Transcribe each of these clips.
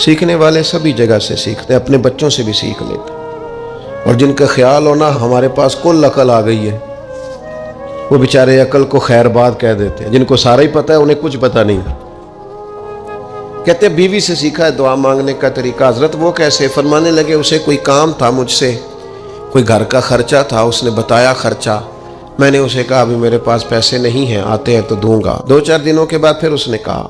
سیکھنے والے سبھی جگہ سے سیکھتے ہیں، اپنے بچوں سے بھی سیکھ لیتے ہیں، اور جن کا خیال ہونا ہمارے پاس کل عقل آ گئی ہے، وہ بیچارے عقل کو خیر بات کہہ دیتے ہیں، جن کو سارا ہی پتہ ہے انہیں کچھ پتہ نہیں۔ کہتے ہیں بیوی سے سیکھا ہے دعا مانگنے کا طریقہ۔ حضرت وہ کیسے؟ فرمانے لگے اسے کوئی کام تھا مجھ سے، کوئی گھر کا خرچہ تھا، اس نے بتایا خرچہ، میں نے اسے کہا ابھی میرے پاس پیسے نہیں ہیں، آتے ہیں تو دوں گا۔ 2-4 دنوں کے بعد پھر اس نے کہا،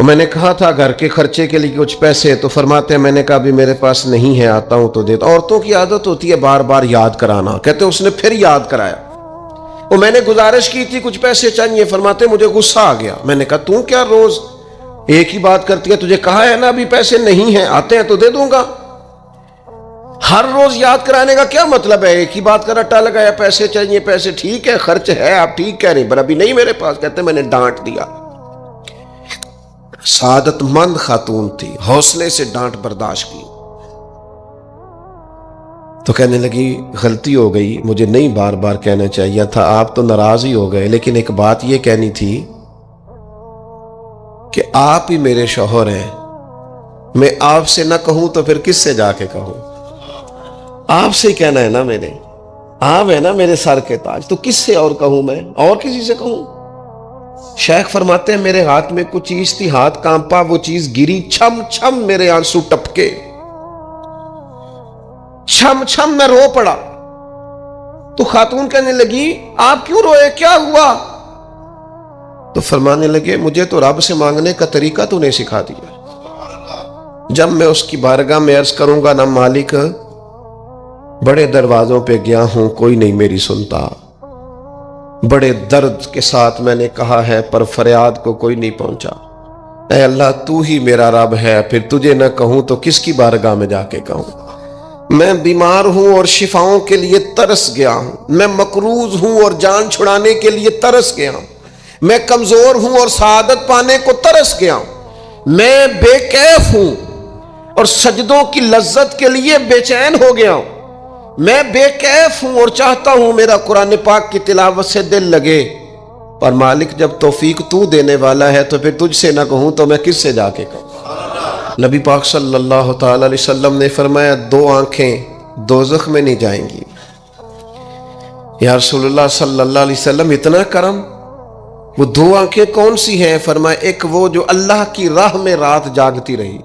میں نے کہا تھا گھر کے خرچے کے لیے کچھ پیسے، تو فرماتے ہیں میں نے کہا ابھی میرے پاس نہیں ہے، آتا ہوں تو دیتا۔ عورتوں کی عادت ہوتی ہے بار بار یاد کرانا، کہتے ہیں اس نے پھر یاد کرایا، وہ میں نے گزارش کی تھی کچھ پیسے چاہیے، فرماتے مجھے غصہ آ گیا، میں نے کہا تم کیا روز ایک ہی بات کرتی ہے، تجھے کہا ہے نا ابھی پیسے نہیں ہیں، آتے ہیں تو دے دوں گا۔ ہر روز یاد کرانے کا کیا مطلب ہے؟ ایک ہی بات کا رٹا لگایا، پیسے چاہیے، پیسے ٹھیک ہے، خرچ ہے، آپ ٹھیک کہہ رہے ہیں، پر ابھی نہیں میرے پاس۔ کہتے ہیں میں نے ڈانٹ دیا۔ سعادت مند خاتون تھی، حوصلے سے ڈانٹ برداشت کی، تو کہنے لگی غلطی ہو گئی، مجھے نہیں بار بار کہنا چاہیے تھا، آپ تو ناراض ہی ہو گئے، لیکن ایک بات یہ کہنی تھی کہ آپ ہی میرے شوہر ہیں، میں آپ سے نہ کہوں تو پھر کس سے جا کے کہوں؟ آپ سے ہی کہنا ہے نا، میرے آپ ہے نا میرے سر کے تاج، تو کس سے اور کہوں؟ میں اور کسی سے کہوں؟ شیخ فرماتے ہیں میرے ہاتھ میں کچھ چیز تھی، ہاتھ کانپا، وہ چیز گری، چھم چھم میرے آنسو ٹپکے، چھم چھم میں رو پڑا۔ تو خاتون کہنے لگی آپ کیوں روئے، کیا ہوا؟ تو فرمانے لگے مجھے تو رب سے مانگنے کا طریقہ تو نے سکھا دیا، جب میں اس کی بارگاہ میں عرض کروں گا نا مالک بڑے دروازوں پہ گیا ہوں کوئی نہیں میری سنتا، بڑے درد کے ساتھ میں نے کہا ہے پر فریاد کو کوئی نہیں پہنچا، اے اللہ تو ہی میرا رب ہے، پھر تجھے نہ کہوں تو کس کی بارگاہ میں جا کے کہوں؟ میں بیمار ہوں اور شفاؤں کے لیے ترس گیا ہوں، میں مقروض ہوں اور جان چھڑانے کے لیے ترس گیا ہوں، میں کمزور ہوں اور سعادت پانے کو ترس گیا ہوں، میں بے کیف ہوں اور سجدوں کی لذت کے لیے بے چین ہو گیا ہوں، میں بے کیف ہوں اور چاہتا ہوں میرا قرآن پاک کی تلاوت سے دل لگے، پر مالک جب توفیق تو دینے والا ہے تو پھر تجھ سے نہ کہوں تو میں کس سے جا کے کہوں؟ نبی پاک صلی اللہ تعالی علیہ وسلم نے فرمایا 2 آنکھیں دوزخ میں نہیں جائیں گی۔ یا رسول اللہ صلی اللہ علیہ وسلم اتنا کرم، وہ 2 آنکھیں کون سی ہیں؟ فرمایا ایک وہ جو اللہ کی راہ میں رات جاگتی رہی،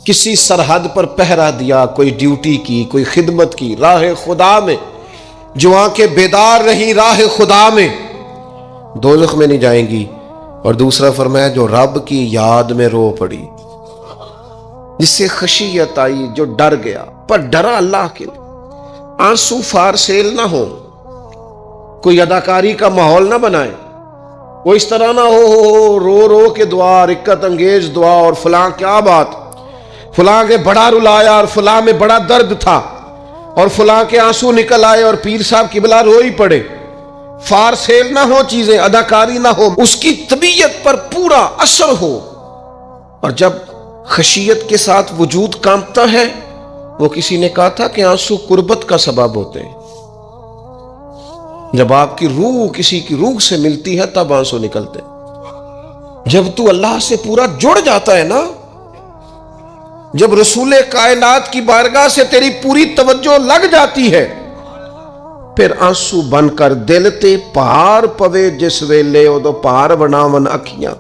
کسی سرحد پر پہرا دیا، کوئی ڈیوٹی کی، کوئی خدمت کی راہ خدا میں، جو آنکھیں بیدار رہی راہ خدا میں، دوزخ میں نہیں جائیں گی۔ اور دوسرا فرمایا جو رب کی یاد میں رو پڑی، جس سے خشیت آئی، جو ڈر گیا، پر ڈرا اللہ کے لیے، آنسو فارسیل نہ ہو، کوئی اداکاری کا ماحول نہ بنائے، وہ اس طرح نہ ہو رو رو کے دعا، رقت انگیز دعا، اور فلاں کیا بات، فلاں کے بڑا رلایا اور فلاں میں بڑا درد تھا اور فلاں کے آنسو نکل آئے اور پیر صاحب قبلہ روئی پڑے، فارسیل نہ ہو چیزیں، اداکاری نہ ہو، اس کی طبیعت پر پورا اثر ہو۔ اور جب خشیت کے ساتھ وجود کانپتا ہے، وہ کسی نے کہا تھا کہ آنسو قربت کا سبب ہوتے ہیں، جب آپ کی روح کسی کی روح سے ملتی ہے تب آنسو نکلتے ہیں۔ جب تو اللہ سے پورا جڑ جاتا ہے نا، جب رسول کائنات کی بارگاہ سے تیری پوری توجہ لگ جاتی ہے، پھر آنسو بن کر دل تے پار پوے جس ویلے او دو پار بناون اکھیاں،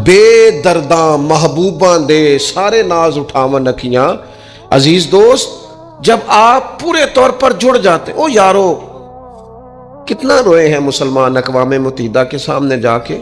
بے درداں محبوباں دے سارے ناز اٹھاون اکھیاں۔ عزیز دوست، جب آپ پورے طور پر جڑ جاتے، او یارو کتنا روئے ہیں مسلمان اقوام متحدہ کے سامنے جا کے،